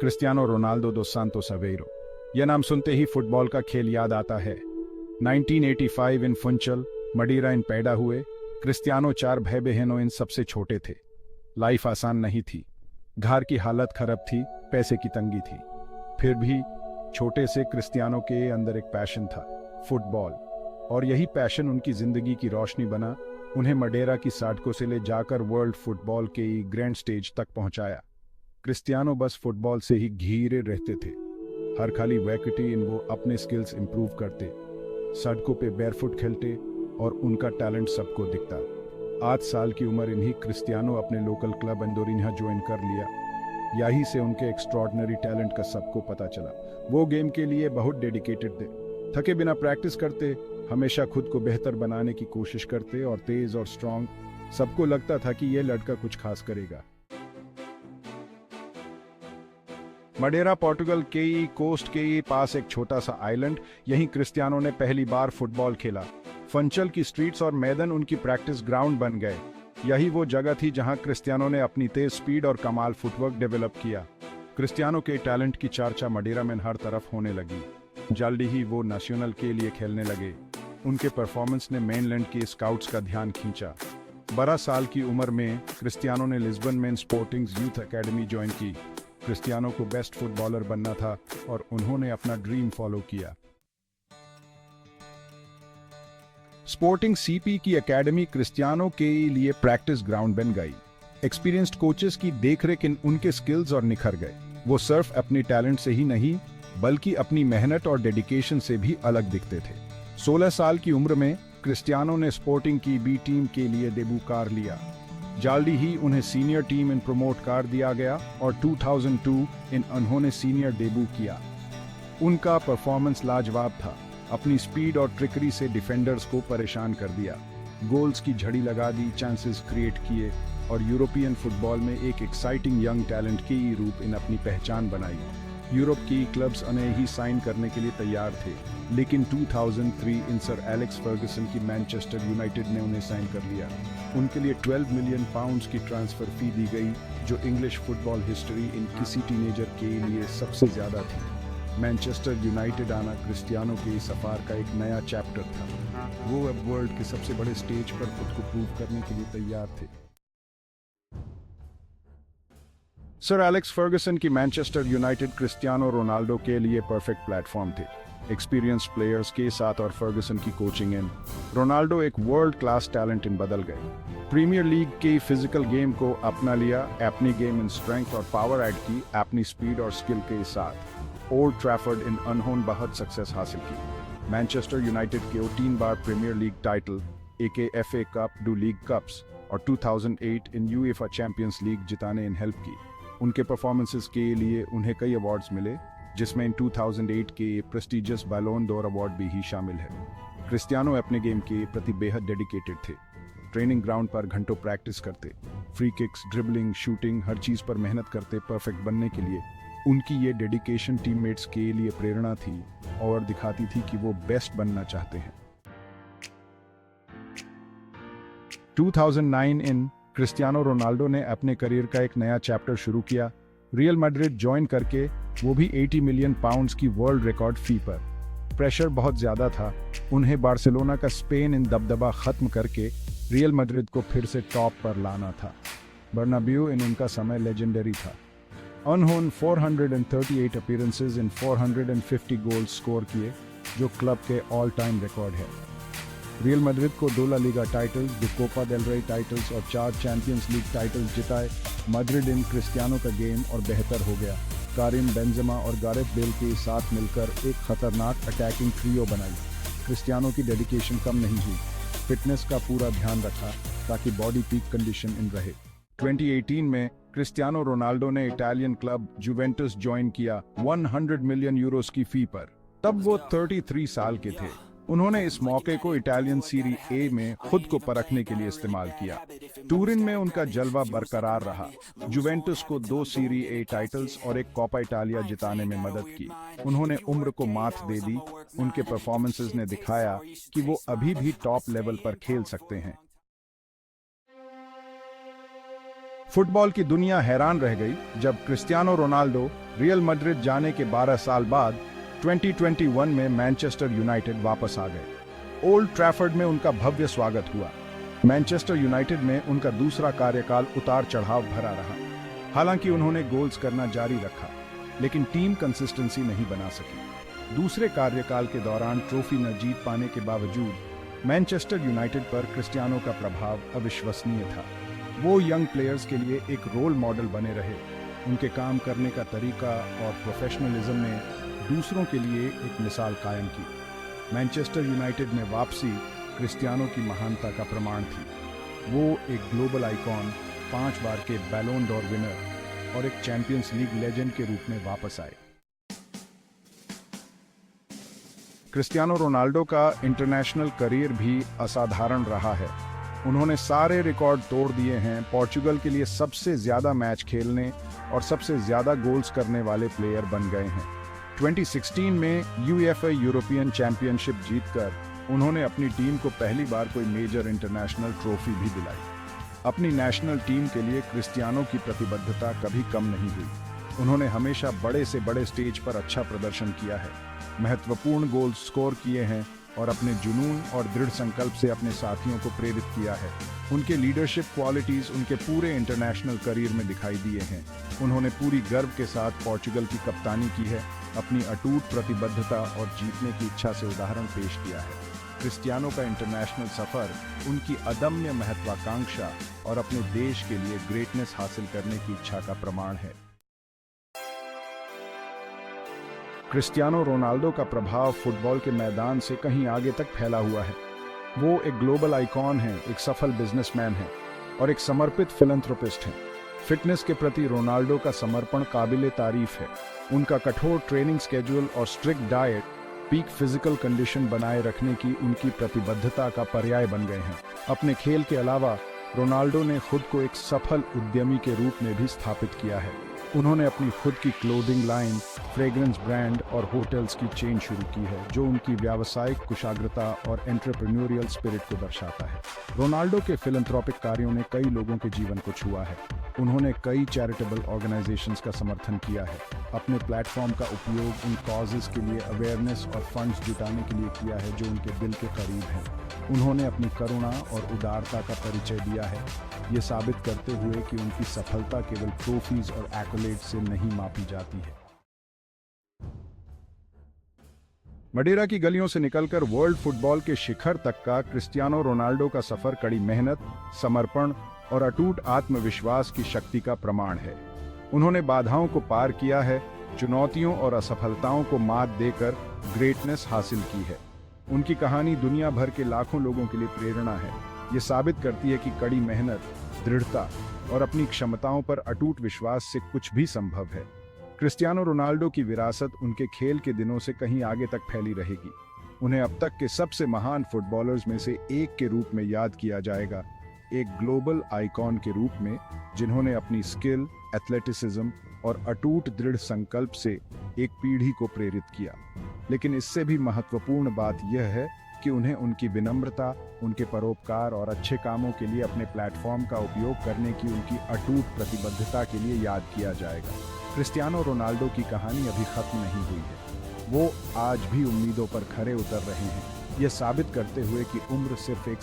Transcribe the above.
Cristiano Ronaldo dos Santos Aveiro। यह नाम सुनते ही फुटबॉल का खेल याद आता है। 1985 इन फुंचल मडीरा इन पैदा हुए। क्रिस्टियानो 4 भाई बहनों इन सबसे छोटे थे। लाइफ आसान नहीं थी। घर की हालत खराब थी, पैसे की तंगी थी। फिर भी छोटे से क्रिस्टियानो के अंदर एक पैशन था, फुटबॉल। और यही पैशन उनकी जिंदगी की रोशनी बना, उन्हें मडेरा की सड़कों से ले जाकर वर्ल्ड फुटबॉल के ग्रैंड स्टेज तक पहुंचाया। क्रिस्टियानो बस फुटबॉल से ही घिरे रहते थे। हर खाली वैकेटी इन वो अपने स्किल्स इंप्रूव करते, सड़कों पे बैरफुट खेलते और उनका टैलेंट सबको दिखता। 8 साल की उम्र इन्हीं क्रिस्टियानो अपने लोकल क्लब अंदोरिन्हा ज्वाइन कर लिया। यहीं से उनके एक्स्ट्रॉर्डनरी टैलेंट का सबको पता चला। वो गेम के लिए बहुत डेडिकेटेड थे, थके बिना प्रैक्टिस करते, हमेशा खुद को बेहतर बनाने की कोशिश करते और तेज और स्ट्रांग। सबको लगता था कि यह लड़का कुछ खास करेगा। मडेरा पोर्टुगल के कोस्ट के पास एक छोटा सा आइलैंड, यहीं क्रिस्टियानो ने पहली बार फुटबॉल खेला। फंचल की स्ट्रीट्स और मैदान उनकी प्रैक्टिस ग्राउंड बन गए। यही वो जगह थी जहां क्रिस्टियानो ने अपनी तेज स्पीड और कमाल फुटवर्क डेवलप किया। क्रिस्टियानो के टैलेंट की चर्चा मडेरा में हर तरफ होने लगी। जल्दी ही वो नेशनल के लिए खेलने लगे। उनके परफॉर्मेंस ने मेनलैंड के स्काउट्स का ध्यान खींचा। 12 साल की उम्र में क्रिस्टियानो ने लिस्बन में स्पोर्टिंग्स यूथ एकेडमी ज्वाइन की। क्रिस्टियानो को बेस्ट फुटबॉलर बनना था और उन्होंने अपना ड्रीम फॉलो किया। स्पोर्टिंग सीपी की एकेडमी क्रिस्टियानो के लिए प्रैक्टिस ग्राउंड बन गई। एक्सपीरियंस्ड कोचेस की देखरेख इन उनके स्किल्स और निखर गए। वो सिर्फ अपनी टैलेंट से ही नहीं बल्कि अपनी मेहनत और डेडिकेशन से भी अलग दिखते थे। 16 साल की उम्र में क्रिस्टियानो ने स्पोर्टिंग की बी टीम के लिए डेब्यू कर लिया। जल्दी ही उन्हें सीनियर टीम इन प्रमोट कर दिया गया और 2002 इन उन्होंने सीनियर डेब्यू किया। उनका परफॉर्मेंस लाजवाब था। अपनी स्पीड और ट्रिकरी से डिफेंडर्स को परेशान कर दिया, गोल्स की झड़ी लगा दी, चांसेस क्रिएट किए और यूरोपियन फुटबॉल में एक एक्साइटिंग यंग टैलेंट के रूप इन अपनी पहचान बनाई। यूरोप की क्लब्स उन्हें ही साइन करने के लिए तैयार थे, लेकिन 2003 इन सर एलेक्स फर्गसन की मैनचेस्टर यूनाइटेड ने उन्हें साइन कर लिया। उनके लिए 12 मिलियन पाउंड्स की ट्रांसफर फी दी गई, जो इंग्लिश फुटबॉल हिस्ट्री इन किसी टीनेजर के लिए सबसे ज्यादा थी। मैनचेस्टर यूनाइटेड आना क्रिस्टियानो के सफर का एक नया चैप्टर था। वो अब वर्ल्ड के सबसे बड़े स्टेज पर खुद को प्रूव करने के लिए तैयार थे। सर एलेक्स फर्गसन की मैनचेस्टर यूनाइटेड क्रिस्टियानो रोनाल्डो के लिए परफेक्ट प्लेटफॉर्म थे। एक्सपीरियंस्ड प्लेयर्स के साथ और फर्गसन की कोचिंग इन रोनाल्डो एक वर्ल्ड क्लास टैलेंट इन बदल गए। प्रीमियर लीग के फिजिकल गेम को अपना लिया, अपनी गेम इन स्ट्रेंथ और पावर ऐड की, अपनी स्पीड और स्किल के साथ ओल्ड ट्रैफर्ड इन अनहोन बहुत सक्सेस हासिल की। मैनचेस्टर यूनाइटेड के 3 बार प्रीमियर लीग टाइटल, एक FA कप, 2 लीग कप्स और 2008 इन UEFA चैंपियंस लीग जिताने इन हेल्प की। उनके परफॉर्मेंसेस के लिए उन्हें कई अवार्ड्स मिले, जिसमें इन 2008 के प्रेस्टिजियस बैलोन डोर अवार्ड भी शामिल है। क्रिस्टियानो अपने गेम के प्रति बेहद डेडिकेटेड थे। ट्रेनिंग ग्राउंड पर घंटों प्रैक्टिस करते, फ्री किक्स, ड्रिबलिंग, शूटिंग, हर चीज पर मेहनत करते परफेक्ट बनने के लिए। उनकी ये डेडिकेशन टीममेट्स के लिए प्रेरणा थी और दिखाती थी कि वो बेस्ट बनना चाहते हैं। 2009 इन क्रिस्टियानो रोनाल्डो ने अपने करियर का एक नया चैप्टर शुरू किया। रियल मैड्रिड ज्वाइन करके, वो भी 80 मिलियन पाउंड्स की वर्ल्ड रिकॉर्ड फी पर। प्रेशर बहुत ज्यादा था। उन्हें बार्सिलोना का स्पेन इन दबदबा खत्म करके रियल मैड्रिड को फिर से टॉप पर लाना था। बर्नाब्यू इन उनका समय लेजेंडरी था। अनहोन 438 अपीयरेंसेस इन 450 गोल्स स्कोर किए, जो क्लब के ऑल टाइम रिकॉर्ड है। रियल मैड्रिड को 2 La Liga titles, 2 Copa del Rey titles और 4 चैंपियंस लीग टाइटल्स जिताए। मैड्रिड इन क्रिस्टियानो का गेम और बेहतर हो गया। कारिम बेंजेमा और गारेथ बेल के साथ मिलकर एक खतरनाक अटैकिंग ट्रियो बनाई। क्रिस्टियानो की डेडिकेशन कम नहीं हुई, फिटनेस का पूरा ध्यान रखा ताकि बॉडी पीक कंडीशन इन रहे। 2018 में क्रिस्टियानो रोनाल्डो ने इटालियन क्लब जुवेंटस ज्वाइन किया 100 मिलियन यूरोस की फी पर। तब वो 33 साल के थे। उन्होंने इस मौके को इटालियन सीरी ए में खुद को परखने के लिए इस्तेमाल किया। टूरिन में उनका जलवा बरकरार रहा। जुवेंटस को 2 सीरी ए टाइटल्स और एक कोपा इटालिया जिताने में मदद की। उन्होंने उम्र को मात दे दी। उनके परफॉर्मेंसेस ने दिखाया कि वो अभी भी टॉप लेवल पर खेल सकते हैं। फुटबॉल की दुनिया हैरान रह गई जब क्रिस्टियानो रोनाल्डो रियल मैड्रिड जाने के 12 साल बाद 2021 में मैनचेस्टर यूनाइटेड वापस आ गए। ओल्ड ट्रैफर्ड में उनका भव्य स्वागत हुआ। मैनचेस्टर यूनाइटेड में उनका दूसरा कार्यकाल उतार चढ़ाव भरा रहा। हालांकि उन्होंने गोल्स करना जारी रखा, लेकिन टीम कंसिस्टेंसी नहीं बना सकी। दूसरे कार्यकाल के दौरान ट्रॉफी न जीत पाने के बावजूद मैनचेस्टर यूनाइटेड पर क्रिस्टियानो का प्रभाव अविश्वसनीय था। वो यंग प्लेयर्स के लिए एक रोल मॉडल बने रहे। उनके काम करने का तरीका और प्रोफेशनलिज्म ने दूसरों के लिए एक मिसाल कायम की। मैनचेस्टर यूनाइटेड में वापसी क्रिस्टियानो की महानता का प्रमाण थी। वो एक ग्लोबल आइकॉन, 5 बार के बैलोन डॉर विनर और एक चैंपियंस लीग लेजेंड के रूप में वापस आए। क्रिस्टियानो रोनाल्डो का इंटरनेशनल करियर भी असाधारण रहा है। उन्होंने सारे रिकॉर्ड तोड़ दिए हैं। पोर्चुगल के लिए सबसे ज्यादा मैच खेलने और सबसे ज्यादा गोल्स करने वाले प्लेयर बन गए हैं। 2016 में यूएफए यूरोपियन चैंपियनशिप जीतकर उन्होंने अपनी टीम को पहली बार कोई मेजर इंटरनेशनल ट्रॉफी भी दिलाई। अपनी नेशनल टीम के लिए क्रिस्टियानो की प्रतिबद्धता कभी कम नहीं हुई। उन्होंने हमेशा बड़े से बड़े स्टेज पर अच्छा प्रदर्शन किया है, महत्वपूर्ण गोल स्कोर किए हैं और अपने जुनून और दृढ़ संकल्प से अपने साथियों को प्रेरित किया है। उनके लीडरशिप क्वालिटीज उनके पूरे इंटरनेशनल करियर में दिखाई दिए हैं। उन्होंने पूरी गर्व के साथ पोर्चुगल की कप्तानी की है, अपनी अटूट प्रतिबद्धता और जीतने की इच्छा से उदाहरण पेश किया है। क्रिस्टियानो का इंटरनेशनल सफर उनकी अदम्य महत्वाकांक्षा और अपने देश के लिए ग्रेटनेस हासिल करने की इच्छा का प्रमाण है। क्रिस्टियानो रोनाल्डो का प्रभाव फुटबॉल के मैदान से कहीं आगे तक फैला हुआ है। वो एक ग्लोबल आइकॉन है, एक सफल बिजनेसमैन है और एक समर्पित फिलैंथ्रोपिस्ट हैं। फिटनेस के प्रति रोनाल्डो का समर्पण काबिले तारीफ है। उनका कठोर ट्रेनिंग स्केड्यूल और strict diet peak physical condition बनाए रखने की उनकी प्रतिबद्धता का पर्याय बन गए हैं। अपने खेल के अलावा रोनाल्डो ने खुद को एक सफल उद्यमी के रूप में भी स्थापित किया है। उन्होंने अपनी खुद की क्लोथिंग लाइन, फ्रेग्रेंस ब्रांड और होटल्स की चेन शुरू की है, जो उनकी व्यावसायिक कुशाग्रता और एंटरप्रेन्योरियल स्पिरिट को दर्शाता है। रोनाल्डो के फिलैंथ्रोपिक कार्यों ने कई लोगों के जीवन को छुआ है। उन्होंने कई चैरिटेबल ऑर्गेनाइजेशंस का समर्थन किया है। अपने प्लेटफॉर्म का उपयोग उन कॉजेज के लिए अवेयरनेस और फंड्स जुटाने के लिए किया है जो उनके दिल के करीब हैं। उन्होंने अपनी करुणा और उदारता का परिचय दिया है, ये साबित करते हुए कि उनकी सफलता केवल ट्रॉफीज और एक्कोलेड से नहीं मापी जाती है। मडेरा की गलियों से निकलकर वर्ल्ड फुटबॉल के शिखर तक का क्रिस्टियानो रोनाल्डो का सफर कड़ी मेहनत, समर्पण और अटूट आत्मविश्वास की शक्ति का प्रमाण है। उन्होंने बाधाओं को पार किया है, चुनौतियों और असफलताओं को मात देकर ग्रेटनेस हासिल की है। उनकी कहानी दुनिया भर के लाखों लोगों के लिए प्रेरणा है। ये साबित करती है कि कड़ी मेहनत, दृढ़ता और अपनी क्षमताओं पर अटूट विश्वास से कुछ भी संभव है। क्रिस्टियानो रोनाल्डो की विरासत उनके खेल के दिनों से कहीं आगे तक फैली रहेगी। उन्हें अब तक के सबसे महान फुटबॉलर्स में से एक के रूप में याद किया जाएगा, एक ग्लोबल आइकॉन के रूप में जिन्होंने अपनी स्किल, एथलेटिसिज्म और अटूट दृढ़ संकल्प से एक पीढ़ी को प्रेरित किया। लेकिन इससे भी महत्वपूर्ण बात यह है कि उन्हें उनकी विनम्रता, उनके परोपकार और अच्छे कामों के लिए अपने प्लेटफॉर्म का उपयोग करने की उनकी अटूट प्रतिबद्धता के लिए याद किया जाएगा। क्रिस्टियानो रोनाल्डो की कहानी अभी खत्म नहीं हुई है। वो आज भी उम्मीदों पर खरे उतर रहे हैं, ये साबित करते हुए कि उम्र सिर्फ एक